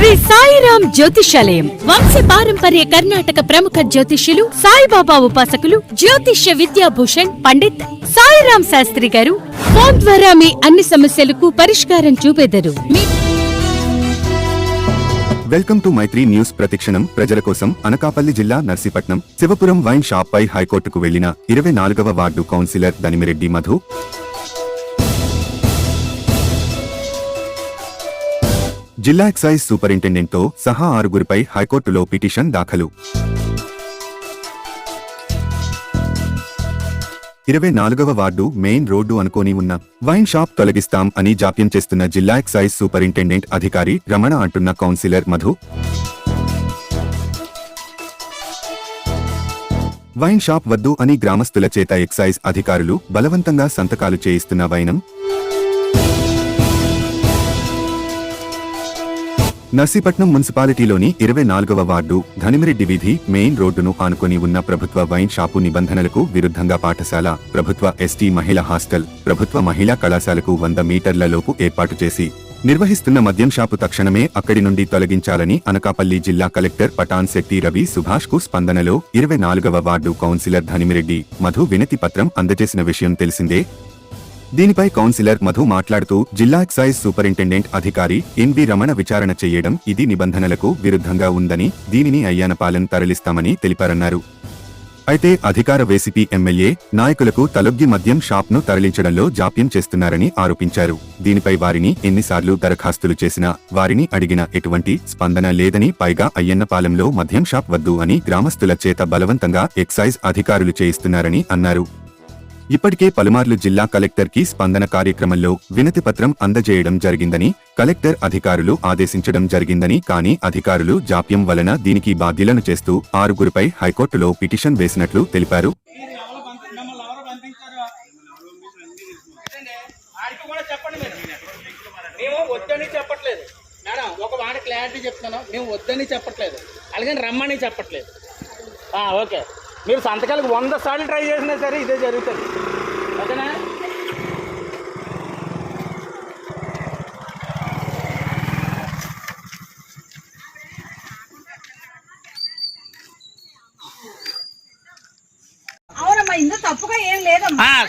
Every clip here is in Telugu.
శ్రీ సాయిరాం జ్యోతిషాలయం వంశ పారంపర్య కర్ణాటక ప్రముఖ జ్యోతిష్యులు సాయిబాబా ఉపాసకులు జ్యోతిష్య విద్యాభూషణ్ పండిత్ సాయిరాం శాస్త్రి గారు ఫోన్ ద్వారా మీ అన్ని సమస్యలకు పరిష్కారం చూపెదరు. Welcome to Maitri news. ప్రతిక్షణం ప్రజల కోసం. అనకాపల్లి జిల్లా నర్సీపట్నం శివపురం వైన్ షాప్ పై హైకోర్టుకు వెళ్లిన 24వ వార్డు కౌన్సిలర్ దనిమిరెడ్డి మధు. జిల్లా ఎక్సైజ్ సూపరింటెండెంట్ తో సహా 6గురిపై హైకోర్టులో పిటిషన్ దాఖలు. 24వ వార్డు మెయిన్ రోడ్డు అనుకోని ఉన్న వైన్ షాప్ తొలగిస్తాం అని జాప్యం చేస్తున్న జిల్లా ఎక్సైజ్ సూపరింటెండెంట్ అధికారి రమణ అంటున్న కౌన్సిలర్ మధు. వైన్ షాప్ వద్దు అని గ్రామస్తుల చేత ఎక్సైజ్ అధికారులు బలవంతంగా సంతకాలు చేయిస్తున్న వైనం నర్సీపట్నం మున్సిపాలిటీలోని 24వ వార్డు ధనిమిరెడ్డి వీధి మెయిన్ రోడ్డును ఆనుకొని ఉన్న ప్రభుత్వ వైన్ షాపు నిబంధనలకు విరుద్ధంగా పాఠశాల, ప్రభుత్వ ఎస్టీ మహిళా హాస్టల్, ప్రభుత్వ మహిళా కళాశాలకు 100 మీటర్ల లోపు ఏర్పాటు చేసి నిర్వహిస్తున్న మద్యం షాపు తక్షణమే అక్కడి నుండి తొలగించాలని అనకాపల్లి జిల్లా కలెక్టర్ పటాన్ శెట్టి రవి సుభాష్ కు స్పందనలో 24వ వార్డు కౌన్సిలర్ ధనిమిరెడ్డి మధు వినతి పత్రం అందజేసిన విషయం తెలిసిందే. దీనిపై కౌన్సిలర్ మధు మాట్లాడుతూ జిల్లా ఎక్సైజ్ సూపరింటెండెంట్ అధికారి ఎన్వి రమణ విచారణ చేయడం ఇది నిబంధనలకు విరుద్ధంగా ఉందని, దీనిని అయ్యానపాలెం తరలిస్తామని తెలిపారన్నారు. అయితే అధికార వైసీపీ ఎమ్మెల్యే నాయకులకు తలొగ్గి మద్యం షాప్ను తరలించడంలో జాప్యం చేస్తున్నారని ఆరోపించారు. దీనిపై వారిని ఎన్నిసార్లు దరఖాస్తులు చేసినా వారిని అడిగిన ఎటువంటి స్పందన లేదని, పైగా అయ్యన్నపాలెంలో మద్యం షాప్ వద్దు అని గ్రామస్తుల చేత బలవంతంగా ఎక్సైజ్ అధికారులు చేయిస్తున్నారని అన్నారు. ఇప్పటికే పలుమార్లు జిల్లా కలెక్టర్ కి స్పందన కార్యక్రమంలో వినతి పత్రం అందజేయడం జరిగిందని, కలెక్టర్ అధికారులు ఆదేశించడం జరిగిందని, కానీ అధికారులు జాప్యం వలన దీనికి బాధ్యులను చేస్తూ 6గురిపై హైకోర్టులో పిటిషన్ వేసినట్లు తెలిపారు. రమ్మని చెప్పట్లేదు. ఓకే, మీరు సంతకాలకు 100 సార్లు ట్రై చేసినా సరే ఇదే జరుగుతుంది. ఓకేనా?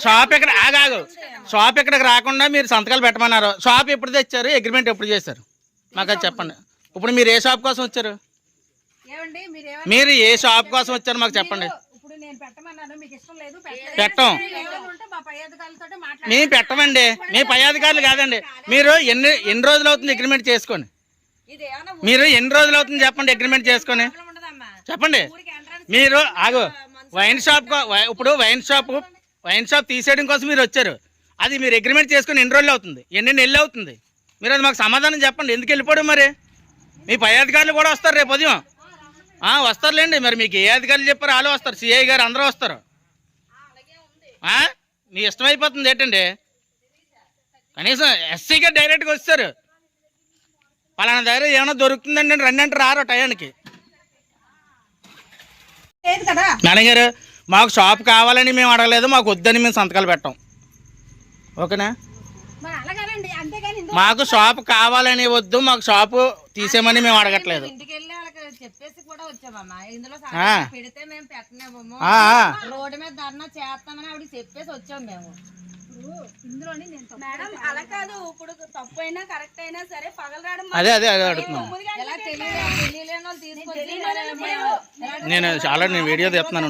షాప్ ఇక్కడ ఆగాగు. షాప్ ఇక్కడికి రాకుండా మీరు సంతకాలు పెట్టమన్నారు. షాప్ ఎప్పుడు తెచ్చారు? అగ్రిమెంట్ ఎప్పుడు చేశారు? మాకు అది చెప్పండి. ఇప్పుడు మీరు ఏ షాప్ కోసం వచ్చారు? మీరు ఏ షాప్ కోసం వచ్చారు మాకు చెప్పండి. పెట్టం, మేము పెట్టమండి. మీ పై అధికారులు కాదండి. మీరు ఎన్ని రోజులు అవుతుంది అగ్రిమెంట్ చేసుకొని? మీరు ఎన్ని రోజులు అవుతుంది చెప్పండి అగ్రిమెంట్ చేసుకొని? చెప్పండి. మీరు ఆగు. వైన్ షాప్ ఇప్పుడు వైన్ షాప్ తీసేయడం కోసం మీరు వచ్చారు. అది మీరు అగ్రిమెంట్ చేసుకొని ఎన్ని రోజులు అవుతుంది? ఎన్ని నెలలు అవుతుంది? మీరు అది మాకు సమాధానం చెప్పండి. ఎందుకు వెళ్ళిపోవడం? మరి మీ పై అధికారులు కూడా వస్తారు రేపు ఉదయం. వస్తారులేండి. మరి మీకు ఏ అధికారులు చెప్పారు వాళ్ళు వస్తారు. సిఐ గారు అందరూ వస్తారు. మీ ఇష్టమైపోతుంది ఏంటండి? కనీసం ఎస్సీ గారు డైరెక్ట్గా వస్తారు. పలానా దగ్గర ఏమైనా దొరుకుతుందండి రండి అంటే రారు టయానికి. మేడం గారు, మాకు షాప్ కావాలని మేము అడగలేదు, మాకు వద్దని మేము సంతకాలు పెట్టాం. ఓకేనా? మాకు షాప్ కావాలని వద్దు, మాకు షాపు తీసేయమని మేము అడగట్లేదు. చెప్పేసి కూడా వచ్చామమ్మా. ఇందులో పెడితే మేము పెట్టనేమో, రోడ్డు మీద ధర్నా చేస్తామని ఆవిడ చెప్పేసి వచ్చాం మేము. మేడం అలా కాదు, ఇప్పుడు తప్పు అయినా కరెక్ట్ అయినా సరే పగలు రావడం నేను చాలా వీడియో తీస్తున్నాను.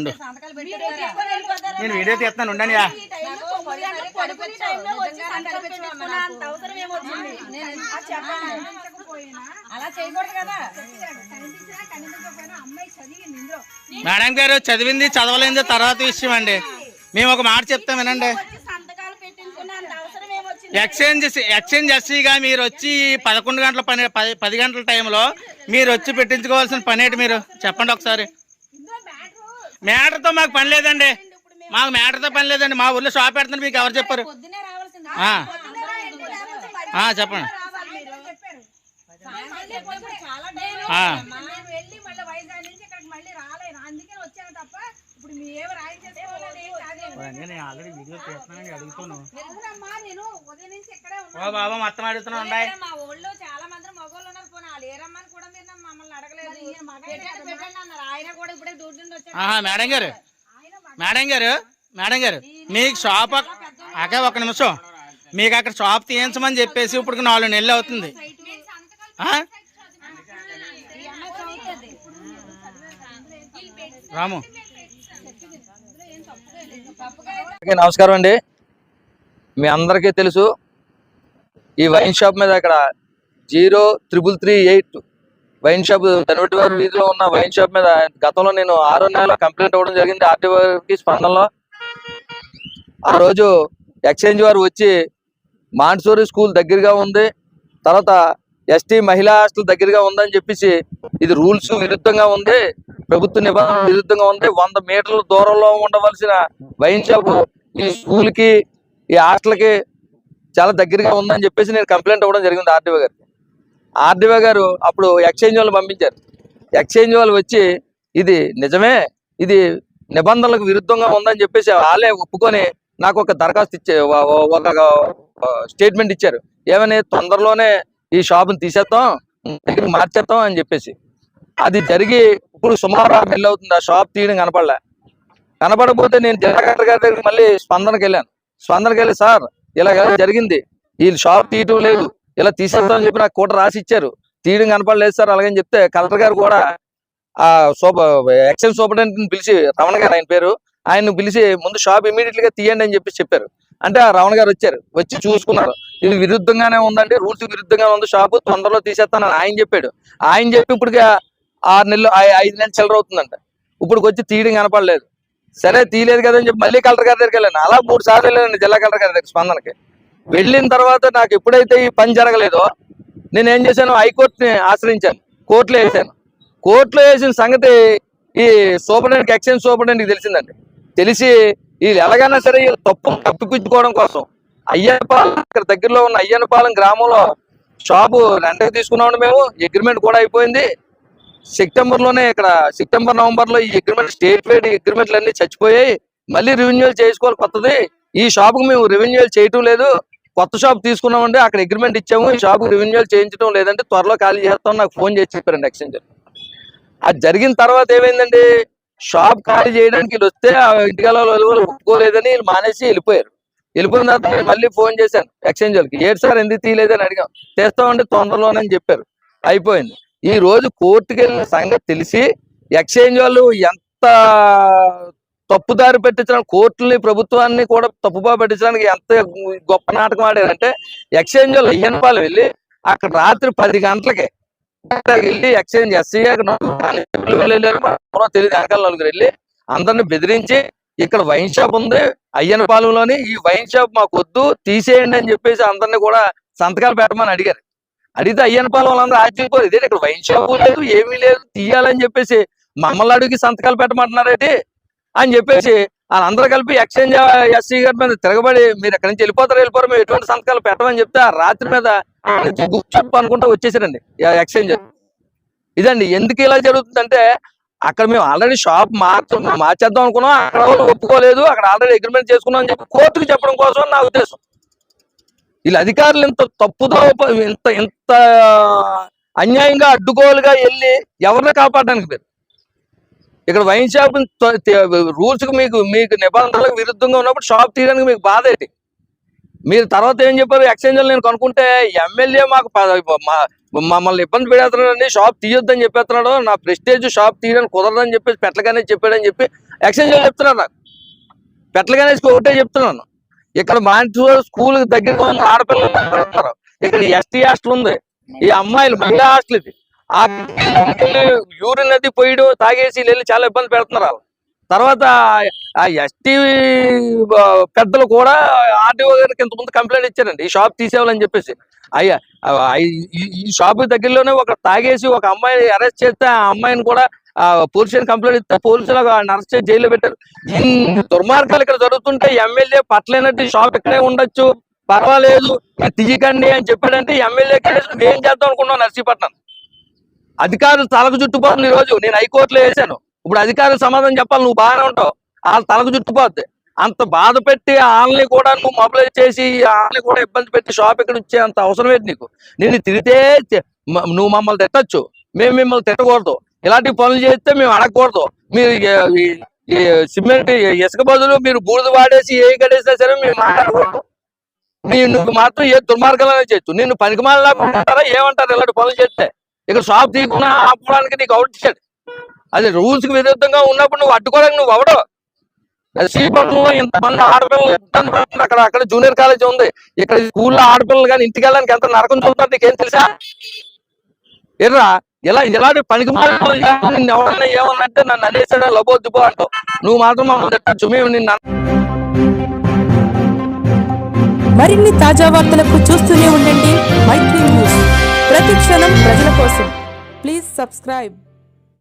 నేను వీడియో తీస్తున్నాను ఉండండి. అలా చేయకూడదు కదా. మేడం గారు చదివింది చదవలేంది తర్వాత విషయం అండి. మేము ఒక మాట చెప్తాం వినండి. ఎక్స్చేంజ్ ఎస్సీగా మీరు వచ్చి 11 గంటల పని 10 గంటల టైంలో మీరు వచ్చి పెట్టించుకోవాల్సిన పని ఏంటి? మీరు చెప్పండి ఒకసారి. మ్యాటర్తో మాకు పని లేదండి. మాకు మ్యాటర్తో పని లేదండి. మా ఊళ్ళో షాప్ పెడుతుంది మీకు ఎవరు చెప్పారు? చెప్పండి. ఆల్రెడీ వీడియో చేస్తున్నాను అడుగుతాను. బాబా మొత్తం అడుగుతున్నా. మా ఊళ్ళో చాలా మంది మగవాళ్ళు ఉన్నారు. పెట్టండి అన్నారు. ఆయన కూడా ఇప్పుడే డ్యూటీ నుండి వచ్చాడు. మేడం గారు మీకు షాప్ అక్క ఒక నిమిషం, మీకు అక్కడ షాప్ తీయించమని చెప్పేసి ఇప్పుడు 4 నెలలు అవుతుంది. రాము నమస్కారం అండి. మీ అందరికీ తెలుసు ఈ వైన్ షాప్ మీద ఇక్కడ 03338 వైన్ షాప్ ధనవటి వారి వీధిలో ఉన్న వైన్ షాప్ మీద గతంలో నేను 6 నెలల కంప్లైంట్ ఇవ్వడం జరిగింది ఆర్టీఓకి స్పందనలో. ఆ రోజు ఎక్స్చేంజ్ వారు వచ్చి మాంటసోరీ స్కూల్ దగ్గరగా ఉంది, తర్వాత ఎస్టీ మహిళా హాస్టల్ దగ్గరగా ఉందని చెప్పేసి ఇది రూల్స్ విరుద్ధంగా ఉంది, ప్రభుత్వ నిబంధనలు విరుద్ధంగా ఉంది, 100 మీటర్ల దూరంలో ఉండవలసిన వైన్ షాప్ ఈ స్కూల్ కి ఈ హాస్టల్ కి చాలా దగ్గరగా ఉందని చెప్పేసి నేను కంప్లైంట్ ఇవ్వడం జరిగింది ఆర్డీఓ గారు. ఆర్డీఓ గారు అప్పుడు ఎక్స్చేంజ్ వాళ్ళు పంపించారు. ఎక్స్చేంజ్ వాళ్ళు వచ్చి ఇది నిజమే, ఇది నిబంధనలకు విరుద్ధంగా ఉందని చెప్పేసి వాళ్ళే ఒప్పుకొని నాకు ఒక దరఖాస్తు ఒక స్టేట్మెంట్ ఇచ్చారు. ఏమని తొందరలోనే ఈ షాప్ని తీసేస్తాం, మార్చేస్తాం అని చెప్పేసి. అది జరిగి ఇప్పుడు సుమారు 6 నెలలు అవుతుంది. ఆ షాప్ తీయడం కనపడకపోతే నేను జిల్లా కలెక్టర్ గారి దగ్గర మళ్ళీ స్పందనకి వెళ్ళి సార్ ఇలా జరిగింది, ఈ షాప్ తీయటం లేదు, ఇలా తీసేస్తామని చెప్పి నాకు కూడా రాసి ఇచ్చారు, తీయడం కనపడలేదు సార్ అలాగని చెప్తే కలెక్టర్ గారు కూడా ఆ ఎక్సైజ్ సూపరింటెండెంట్ పిలిచి, రమణ గారు ఆయన పేరు, ఆయన పిలిచి ముందు షాప్ ఇమీడియట్ గా తీయండి అని చెప్పారు. అంటే ఆ రమణ గారు వచ్చి చూసుకున్నారు, ఇది విరుద్ధంగానే ఉందండి, రూల్స్ విరుద్ధంగా ఉంది, షాపు తొందరలో తీసేస్తానని ఆయన చెప్పాడు. ఆయన చెప్పి ఇప్పుడు 6 నెలలు 5 నెలలు చిల్లర అవుతుందంట. ఇప్పుడు వచ్చి తీయడం కనపడలేదు. సరే తీయలేదు కదని చెప్పి మళ్ళీ కలెక్టర్ గారి దగ్గరికి వెళ్ళాను. అలా 3 సార్లు వెళ్ళానండి జిల్లా కలెక్టర్ గారి దగ్గర స్పందనకి. వెళ్ళిన తర్వాత నాకు ఎప్పుడైతే ఈ పని జరగలేదో నేను ఏం చేశాను, హైకోర్టుని ఆశ్రయించాను, కోర్టులో వేసిన సంగతి ఈ సూపరింటెండెంట్ ఎక్స్చేంజ్ సూపరింటెండెంట్కి తెలిసిందండి. తెలిసి వీళ్ళు ఎలాగైనా సరే తప్పు కప్పిపుచ్చుకోవడం కోసం అయ్యన్నపాలెం ఇక్కడ దగ్గరలో ఉన్న అయ్యన్నపాలెం గ్రామంలో షాపు రెంట్కి తీసుకున్నాము. మేము అగ్రిమెంట్ కూడా అయిపోయింది. సెప్టెంబర్ నవంబర్ లో ఈ అగ్రిమెంట్ స్టేట్ వైడ్ అగ్రిమెంట్లు అన్ని చచ్చిపోయాయి. మళ్ళీ రెవెన్యూల్ చేసుకోవాలి కొత్తది. ఈ షాపుకు మేము రెవెన్యూల్ చేయటం లేదు, కొత్త షాప్ తీసుకున్నామండి, అక్కడ అగ్రిమెంట్ ఇచ్చాము, ఈ షాపు రెవెన్యూల్ చేయించడం లేదంటే త్వరలో ఖాళీ చేస్తాం నాకు ఫోన్ చేసి చెప్పారండి ఎక్స్చేంజ్. అది జరిగిన తర్వాత ఏమైందండి, షాప్ ఖాళీ చేయడానికి వీళ్ళు వస్తే ఆ ఇంటికాల ఒప్పుకోలేదని వీళ్ళు మానేసి వెళ్ళిపోయారు. వెళ్ళిపోయిన తర్వాత మళ్ళీ ఫోన్ చేశాను ఎక్స్చేంజ్ వాళ్ళకి, ఏంటి సార్ ఎందుకు తీయలేదని అడిగాం. తెస్తామండి తొందరలోనని చెప్పారు. అయిపోయింది. ఈ రోజు కోర్టుకి వెళ్ళిన సంగతి తెలిసి ఎక్స్చేంజ్ వాళ్ళు ఎంత తప్పుదారి పెట్టించడానికి, కోర్టుని ప్రభుత్వాన్ని కూడా తప్పుగా పెట్టించడానికి ఎంత గొప్ప నాటకం ఆడారంటే, ఎక్స్చేంజ్ వాళ్ళు అయ్యన్నపాలెం వెళ్ళి అక్కడ రాత్రి 10 గంటలకి వెళ్ళి ఎక్స్చేంజ్ ఎస్సీ తెలియదు వెనకాల 4 వెళ్ళి అందరిని బెదిరించి ఇక్కడ వైన్ షాప్ ఉంది అయ్యన్నపాలెంలోని, ఈ వైన్ షాప్ మాకు వద్దు తీసేయండి అని చెప్పేసి అందరినీ కూడా సంతకాలు పెట్టమని అడిగారు. అడిగితే అయ్యన్నపాలెం వాళ్ళందరూ ఆశ్చర్యపోయి, ఇదే ఇక్కడ వైన్ షాపు లేదు ఏమీ లేదు తీయాలని చెప్పేసి మమ్మల్ని అడిగి సంతకాలు పెట్టమంటున్నారేంటి అని చెప్పేసి వాళ్ళందరూ కలిపి ఎక్స్చేంజ్ ఎస్సీ గారి మీద తిరగబడి, మీరు ఎక్కడి నుంచి వెళ్ళిపోరు, మేము ఎటువంటి సంతకాలు పెట్టమని చెప్తే ఆ రాత్రి మీద గుప్పు అనుకుంటా వచ్చేసారండి ఎక్స్చేంజ్. ఇదండి ఎందుకు ఇలా జరుగుతుందంటే, అక్కడ మేము ఆల్రెడీ షాప్ మార్చేద్దాం అనుకున్నాం, అక్కడ ఒప్పుకోలేదు, అక్కడ ఆల్రెడీ అగ్రిమెంట్ చేసుకున్నాం అని చెప్పి కోర్టుకు చెప్పడం కోసం నా ఉద్దేశం. వీళ్ళ అధికారులు ఇంత తప్పుదో ఇంత అన్యాయంగా అడ్డుగోలుగా వెళ్ళి ఎవరిని కాపాడడానికి మీరు ఇక్కడ వైన్ షాప్ రూల్స్ మీకు నిబంధనలకు విరుద్ధంగా ఉన్నప్పుడు షాప్ తీయడానికి మీకు బాధ ఏంటి? మీరు తర్వాత ఏం చెప్పారు, ఎక్స్చేంజ్ నేను కనుక్కుంటే ఎమ్మెల్యే మాకు మమ్మల్ని ఇబ్బంది పెడతాడని షాప్ తీయొద్దని చెప్పేస్తున్నాడు, నా ప్రెస్టేజ్ షాప్ తీయడానికి కుదరదని చెప్పేసి పెట్టలుగానే చెప్పాడని చెప్పి ఎక్స్చేంజ్ చెప్తున్నారు. నాకు పెట్టలుగానే ఒకటే చెప్తున్నాను, ఇక్కడ మాంటసోరీ స్కూల్ దగ్గర ఆడపిల్లలు, ఇక్కడ ఎస్టీ హాస్టల్ ఉంది, ఈ అమ్మాయిలు మహిళా హాస్టల్, ఇది ఆ యూరిన్ అది పోయిడు తాగేసి వెళ్ళి చాలా ఇబ్బంది పెడుతున్నారు. తర్వాత ఆ ఎస్టీ పెద్దలు కూడా ఆర్టీఓ గారికి ఇంతకుముందు కంప్లైంట్ ఇచ్చారండి ఈ షాప్ తీసేవాళ్ళని చెప్పేసి. అయ్యా ఈ షాప్ దగ్గరలోనే ఒక తాగేసి ఒక అమ్మాయిని అరెస్ట్ చేస్తే ఆ అమ్మాయిని కూడా పోలీసు కంప్లైంట్ ఇస్తే పోలీసులు అరెస్ట్ చేసి జైల్లో పెట్టారు. ఇన్ని దుర్మార్గాలు ఇక్కడ జరుగుతుంటే ఎమ్మెల్యే పట్టలేనట్టు షాప్ ఇక్కడే ఉండొచ్చు పర్వాలేదు తీయకండి అని చెప్పాడంటే ఎమ్మెల్యే ఏం చేద్దాం అనుకున్నాం. నర్సీపట్నం అధికారులు తలకు చుట్టుపోతుంది. ఈ రోజు నేను హైకోర్టులో వేసాను, ఇప్పుడు అధికారులు సమాధానం చెప్పాలి, నువ్వు బాగానే ఉంటావు, వాళ్ళు తలకు చుట్టుపోద్ది. అంత బాధ పెట్టి వాళ్ళని కూడా నువ్వు మొబైలైజ్ చేసి వాళ్ళని కూడా ఇబ్బంది పెట్టి షాప్ ఇక్కడ వచ్చే అంత అవసరం ఏంటి నీకు? నేను తిరిగితే నువ్వు మమ్మల్ని తిట్టచ్చు, మేము మిమ్మల్ని తిట్టకూడదు. ఇలాంటి పనులు చేస్తే మేము అడగకూడదు. మీరు ఈ సిమెంట్ ఇసుక బదులు మీరు బూడిద వాడేసి ఏ గడేసినా సరే మేము మాట్లాడకూడదు. నువ్వు మాత్రం ఏ దుర్మార్గాలనే చేయొచ్చు. నిన్ను పనికిమాలిలా ఉంటారా ఏమంటారు ఇలాంటి పనులు చేస్తే? ఇక్కడ షాప్ తీయకుండా ఆపుకోవడానికి నీకు అవుట్ ఇచ్చాడు. అది రూల్స్ కి విరుద్ధంగా ఉన్నప్పుడు నువ్వు అడ్డుకోవడానికి నువ్వు అవడు. శ్రీపట్నంలో ఇంతమంది ఆడపిల్లలు ఇబ్బంది పడుతుంది. అక్కడ జూనియర్ కాలేజ్ ఉంది. ఇక్కడ స్కూల్లో ఆడపిల్లలు కానీ ఇంటికి వెళ్ళడానికి ఎంత నరకం చూస్తారు నీకేం తెలుసా? ఎర్రా ఇలాంటి పనికి నిన్ను ఎవరన్నా ఏమన్నంటే నన్ను అనేసాడా లబోద్దుపో అంటావు. నువ్వు మాత్రం మమ్మల్ని తిట్టచ్చు. మేము నిన్ను మరిన్ని తాజా వార్తలకు చూస్తూనే ఉండండి మైత్రి న్యూస్. ప్రతి క్షణం ప్రజల కోసం. Please subscribe.